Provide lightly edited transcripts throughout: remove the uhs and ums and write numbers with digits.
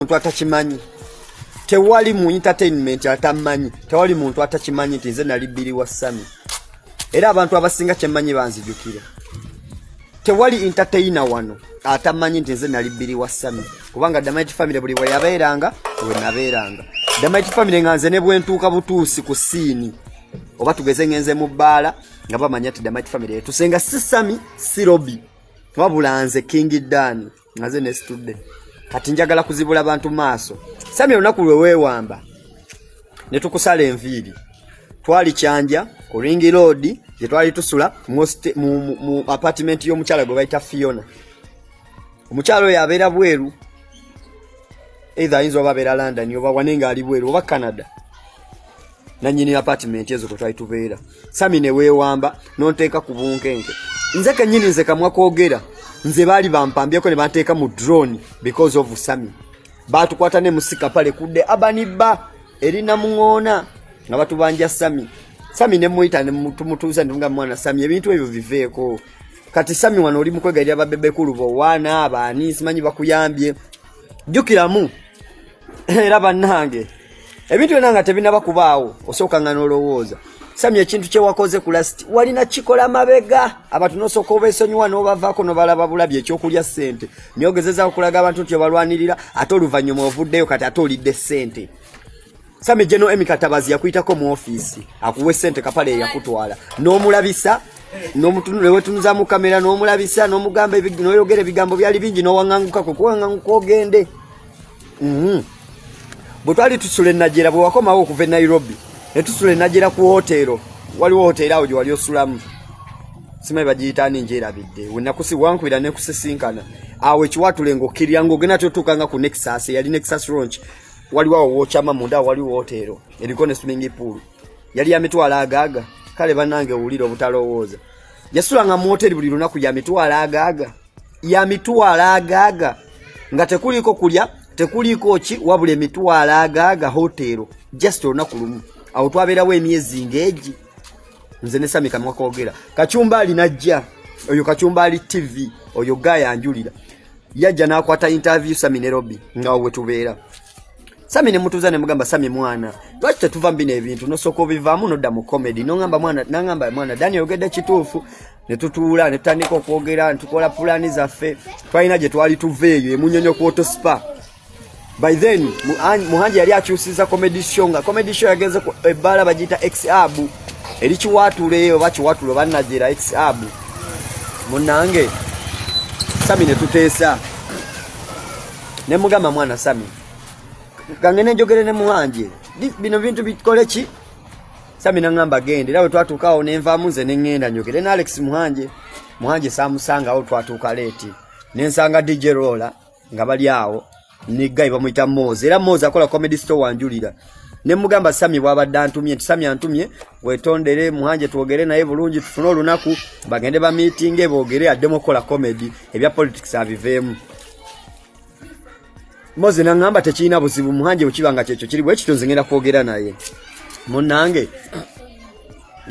muntu atakimanyi. Tewali mu entertainment atamanyi. Tewali muntu atakimanyi nti nze nali Billy wa Sami. Era abantu abasinga kyemanyi banzijukira. Tewali entertainer wano atamanyi nti nze nali Billy wa Sami. Kubanga The Mighty Family buli wayabeeranga we nabeeranga. The Mighty Family nganze ne bwentuuka butuusi ku siini. Oba tugeze ngenze mu bbaala nga bamanya ati The Mighty Family tusenga si Sami si Robbie. Wabula nze King Dan ngaze ne studde. Kati njagala kuzibula abantu maaso. Sami olunaku lwe weewamba ne tukusala enviiri. Twali Kyanja ku Ring Road je twali tusula mu apartment y'omukyala gwe bayita Fiona. Omukyala oyo abeera bweru. Either ayinza oba abeera London oba wanenga ali bweru oba Canada. Nanyini apartment ezo kwe twali tubeera. Sami ne weewamba n'onteeka ku bunkenke. Nze kenyini nze kamwa koogera. Nze baali bampambyeko ne banteeka mu drone because of Sami. Batukwata ne musika pale kudde abaniba erina muŋoona nga batubanja Sami. Sami ne muita ne tumutuuza ndunga mwana Sami ebintu ebyo viveeko. Kati Sami wano oli mukwegalira babebe kulubo wana abaani simanyi bakuyambye. Jukiramu era bannange ebintu byonna tebinaba kubaawo osooka nga n'olowooza. Sami ekintu kye wakoze ku last walina kikola mabega abantu nosooka obeesonyiwa n'obavaako n'obalaba bulabi ekyokulya ssente nyogezeza okulaga abantu nti balwanirira ate oluvannyuma ovuddeyo kati ate olidde ssente. Sami General Emikatabazi yakuyitako mu ofiisi akuwe ssente kapale yakutwala n'omulabisa n'omutunuza mu kamera n'omulabisa n'omugamba n'oyogera ebigambo byali bingi n'owaŋŋanguka kukuwaŋŋanguka ogende. Bwe twali tusula e Najera bwe wakomawo okuva e Nairobi ne tusula e Najera ku hotero waliwo hotero awo gye wali osulamu simanyi bagiyita ani njerabidde wankubira ne kusisinkana awo ekiwatule ng'okkirira ng'ogenda totuukanga ku Nexus yali Nexus Launch waliwo awo wokyama munda waliwo hotero eriko ne swimming pool yali ya mitwalo agaaga. Kale bannange owulira obutalowooza yasulanga mu hoteri buli lunaku ya mitwalo agaaga nga tekuliko kulya tekuliko ki wabula emitwalo agaaga hotero just olunaku lumu. Awo twabeerawo emyezi ng'egi nze ne Sami kamwa koogera. Kacumbali najja oyo Kacumbali TV oyo Gaya anjulira yajja n'akwata interview Sami ne Robbie nga we tubeera. Sami ne mutuuza ne mugamba Sami mwana lwaki tetuva mbino ebintu nosooka obivaamu nodda mu comedy nangamba mwana Dani oyogedde kituufu ne tutuula ne tutandika okwogera ne tukola pulaani zaffe twalina gye twali tuveeyo emunyonyo ku Autospa. By then Muhanji yali akyusiza comedy show nga comedy show yageze ku ebbala bagiyita X-Hub eri kiwatule oba kiwatulo bannagera X-Hub munnange. Sami ne tuteesa ne mugamba mwana Sami gangene njogere ne Muhanji bino bintu bikole ki. Sami nangamba gende era bwe twatuukaawo ne nvaamu nze ne ŋŋenda njogere ne Alex Muhanji saamusangawo twatuuka leeti ne nsanga DJ Roller nga bali awo ne Guy bamuyita Moze era Moze akola comedy store wanjulira ne mugamba Sami bw'abadde antumye nti Sami antumye wetondere Muhanji twogere naye bulungi tufune olunaku bagende ba meeting boogere addemu okola comedy ebya politics abiveemu. Moze nangamba tekirina buzibu Muhanji bwekibanga kyekyo kiri bwe kityo nze ngenda kwogera naye munnange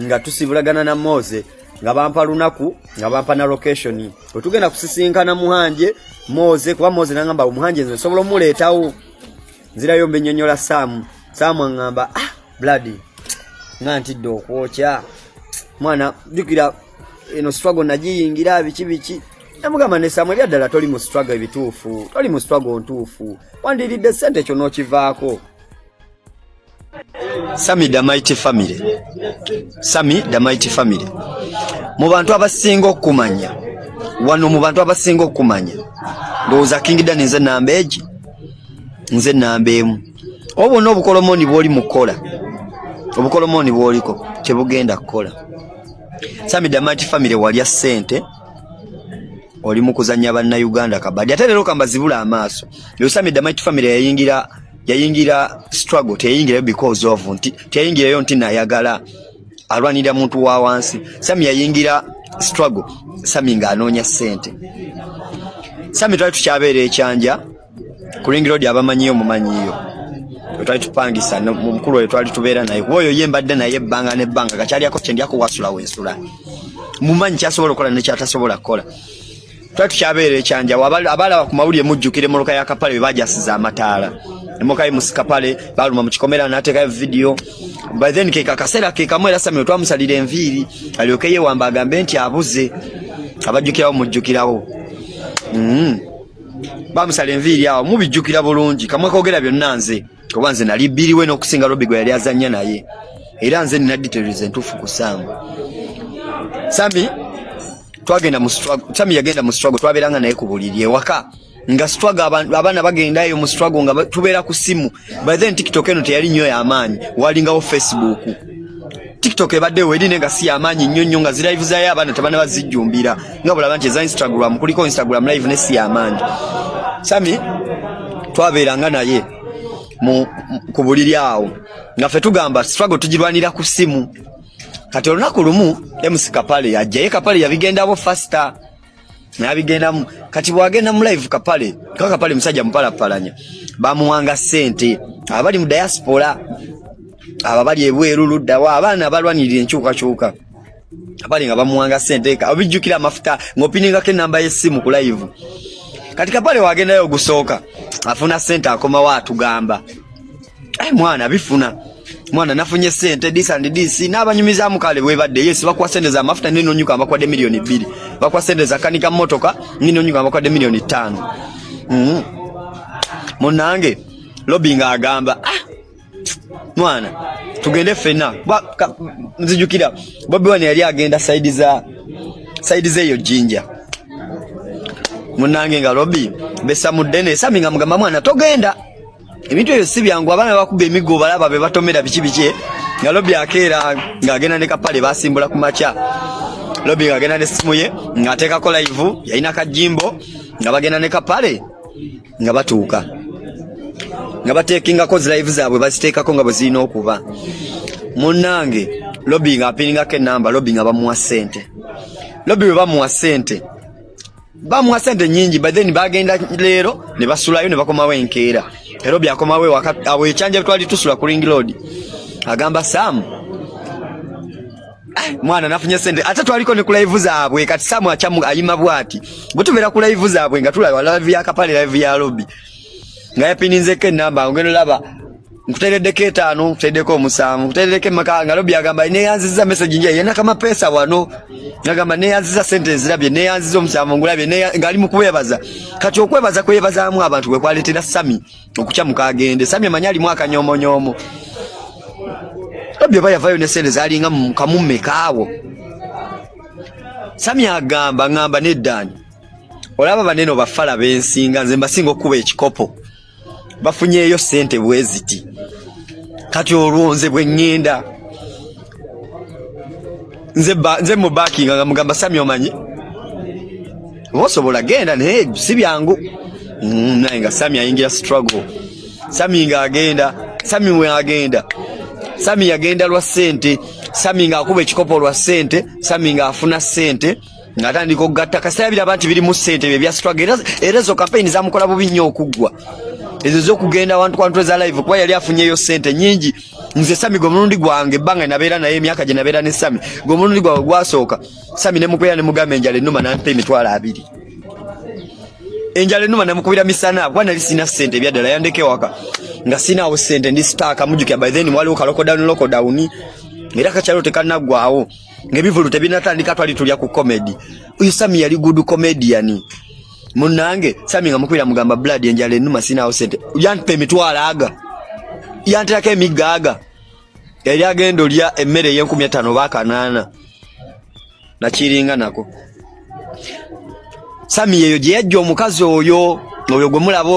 nga tusibulagana na Moze nga bampa lunaku nga bampa na location bwe tugenda kusisinkana Muhanji Moze kuba Moze nangamba Muhanji nze nsobola omuleetawo nzirayo mbenyonyola Samu angamba bloody nga ntidde okwokya mwana jukira eno struggle nagiyingira biki namugamba ne Samu ebyaddala toli mu struggle ebituufu toli mu struggle ntuufu wandiridde ssente kyo n'okivaako. Sami The Mighty Family mu bantu abasinga okumanya wano mu bantu abasinga okumanya ndowooza King Dan nze namba egi nze namba emu. Obwonna obukolomoni bw'oli mukola obukolomoni bw'oliko tebugenda kukola. Sami The Mighty Family walya ssente oli mu kuzannya bannayuganda kabadi ate leero kambazibula amaaso yo. Sami The Mighty Family yayingira struggle teyayingirayo because of teyayingirayo nti nayagala alwanira muntu wa wansi. Sami yayingira struggle Sami ng'anoonya ssente. Sami twali tukyabeera ekyanja ku Ring Road abamanyiyo mumanyiyo twali tupangisa mu mukulu oyo twali tubeera naye kuba oyo ye mbadde naye ebbanga n'ebbanga gakyalyako kye ndyako wasula wensula mumanyi kyasobola okukola ne kyatasobola kukola. Twatukyabere kyanja abala ku mawulire mujjukire muluka ya kapale bajasiza amataala emokai musikapale baluma mu kikomera nateka video by then ke kakasera ke kamwera Sami twamusalira enviri aliokeye wamba agambe nti abuze abajjukirawo mujjukirawo bamusala enviri awo mubijjukira bulungi kamwe kogera byonna nze kubanze nalibiriwe n'okusinga Robbie gwe yali azanya naye era nze nina details entufu kusamba Sami twagenda mu struggle Sami yagenda mu struggle twaberanga naye kubuliri ewaka nga struggle abana bagenda eyo mu struggle nga tubeera ku simu by then TikTok eno teyali nnyo y'amaanyi walingawo Facebook TikTok ebadde weerine nga si y'amaanyi nnyo nga zilive zayo abana tebana bazijjumbira nga bulaba nti eza Instagram kuliko Instagram live ne si y'amaanyi Sami twabeeranga naye mu kubuliri awo nga ffe tugamba struggle tugirwanira ku simu kati olunaku lumu MC Kapale yajjaye Kapale yabigendabo faster nabigendamu kati bwagenda mu live Kapale musajja mpalapalanya bamuwanga sente abali mu diaspora ababali ebweru luddawa abaana abalwanirira enkyukakyuka abali nga bamuwanga sente abijjukira amafuta ngopininga ke namba y'essimu ku live kati Kapale wagendayo gusooka afuna sente akoma wa atugamba mwana bifuna mwana nafunye sente this and this n'abanyumiza mukale webadde yes bakwa sente za mafuta nino nyuka ambakwadde milioni 2 bakwa sente za kanika motoka nino nyuka ambakwadde milioni 5 munange Robbie nga agamba mwana tugende fena nzijukira Bobi Wine yali agenda side ze yo jinja munange nga Robbie besa mudene Sami nga mugamba mwana togenda ebintu ebyo si byangu abana bakuba emigo balaba be batomera biki nga Robbie akeera ng'agenda ne Kapale basimbula ku macha Robbie ng'agenda ne simu ye ng'ateekako live yalina kajimbo nga bagenda ne Kapale nga batuuka nga bateekingako live zaabwe baziteekako nga bwe zirina okuba munnange Robbie ng'apiningako enamba Robbie nga bamuwa sente Robbie bwe bamuwa sente nyingi by then bagenda leero ne basulayo ne bakomawo enkeera Robbie akomawe awo ekyanja twali tusula ku Ring Road agamba Sam mwana nafunye sente ate twaliko ne ku live zaabwe kati Sam achamu ayima bwati butubera ku live zaabwe nga tulaba live ya Kapale live ya Robbie nga yapininzeke namba ngeno laba nkuteredeko 5 nkuteredeko 7 nkuteredeko maka nga Robbie agamba ne yanziza message nje yena kama pesa wano ngagamba ne yanziza sente zirabye ne yanziza 7 ngulabye ngali mukubebaza kati okwebaza kwebazaamu abantu gwe kwaletera Sami okucha mukagende Sami manyali mwaka nyomo Robbie bayavayo ne sente zalinga mukamume kaawo Sami agamba ngamba neddani olaba baneno bafala bensinga nze mbasinga okuba ekikopo bafunyeyo sente bweziti kati olwonze bwe ngenda nze mu backing nga mugamba Sami omanyi osobola genda naye si byangu naye nga Sami ayingira struggle Sami nga agenda Sami we agenda Sami yagenda lwa sente Sami nga akuba ekikopo lwa sente Sami nga afuna sente ngatandika okugatta kasabira abantu biri mu sente bya struggle era zo campaign zamukola bubi nnyo okugwa ezo zokugenda abantu za live kwa yali afunyeyo sente nyingi nze Sami gomulundi gwange banga nabeera naye emyaka gye nabeera ne Sami gomulundi gwa gwasooka Sami ne mukwera ne mugamba enjale numa nampe emitwala 2 enjale numa ne mukubira misana bwana lisina sente byaddala yandeke waka nga sina sente ndi staka mujukya by then wali ukaloko down era kachalo tekanagwawo ngebivulu tebinatandika twali tulya ku comedy uyu Sami yali good comedian munange Sami nga mukwira mugamba blood enjale numa sina sente yanpe emitwala aga yantaka emigaga yali agendo lya emmere ye 15 bakanana na kiringa nako Sami yeyo je yajja omukazi oyo gwe mulaba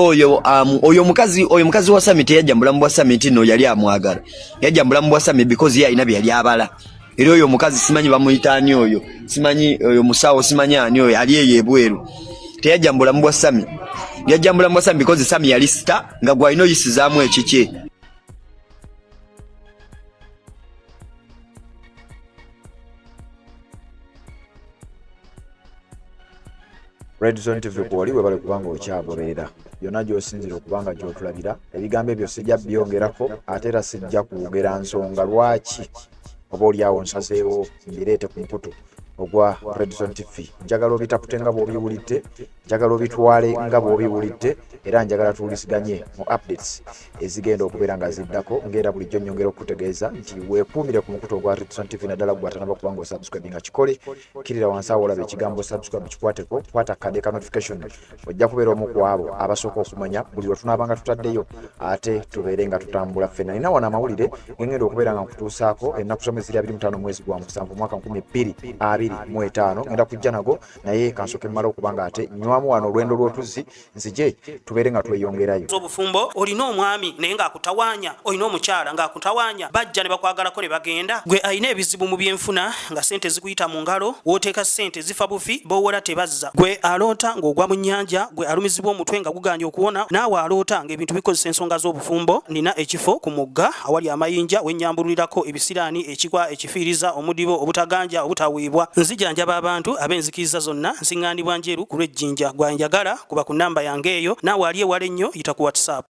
oyo mukazi wa Sami teyajja mulamu bwa Sami tino yali amwagala yajja mulamu bwa Sami because ye alina byali abala era oyo mukazi simanyi bamuyitani oyo simanyi oyo musawo simanyi ani oyo ali eyebweru teyajja mulamu bwa Sami yajja mulamu bwa Sami because Sami yali star nga gwa ino yisizaamu ekike Red Zone TV ko wali webale kubanga okyagoberera byonna gy'osinzira okubanga gy'otulabira ebigambo ebyo sijja byongerako ate era sijja kwogera nsonga lwaki oba oli awo nsazeewo mbireete ku mputu ogwa Redson TV. Njagala obitapute nga bw'obiwulidde, njagala obitwale nga bw'obiwulidde, era njagala tuwulisiganye mu updates ezigenda okubeera nga ziddako. Ngera bulijjo nnyongera okutegeeza nti weekuumire ku mukutu ogwa Redson TV naddala gw'atanaba kuba ng'osubscribe nga kikole, kirira wansi awo olaba ekigambo subscribe kikwateko, kwata akade ka notification, ojja kubeera omu ku abo abasooka okumanya buli lwe tunaabanga tutaddeyo, ate tubeere nga tutambula ffenna. Nina wano amawulire ngenda okubeera nga nkutuusaako ennaku zomwe ziri 25 mwezi gwa 7 mwaka 2025, ngenda kujja nago naye kansooke mmala okuba nga ate nywamu wano olwendo lw'otuzzi nzije tubeere nga tweyongerayo. Obufumbo olina omwami naye ng'akutawaanya, olina omukyala ng'akutawaanya, bajja ne bakwagalako ne bagenda. Gwe alina ebizibu mu byenfuna nga sente zikuyita mu ngalo, wooteeka sente zifa bufi, boowola tebazza. Gwe aloota ng'ogwa mu nnyanja, gwe alumizibwa omutwe nga guganja okuwona, naawe aloota ng'ebintu bikozesa ensonga z'obufumbo. Nina ekifo ku mugga awali amayinja wennyambulirako ebisiraani, ekikwa, ekifiiriza, omudibo, obutaganja, obutaweebwa. Nzijanjaba abantu ab'enzikiriza zonna, nsiŋŋaanibwa njeru ku lw'ejjinja. Gwanjagala kuba ku nnamba yange eyo, naawe ali ewala ennyo yita ku WhatsApp.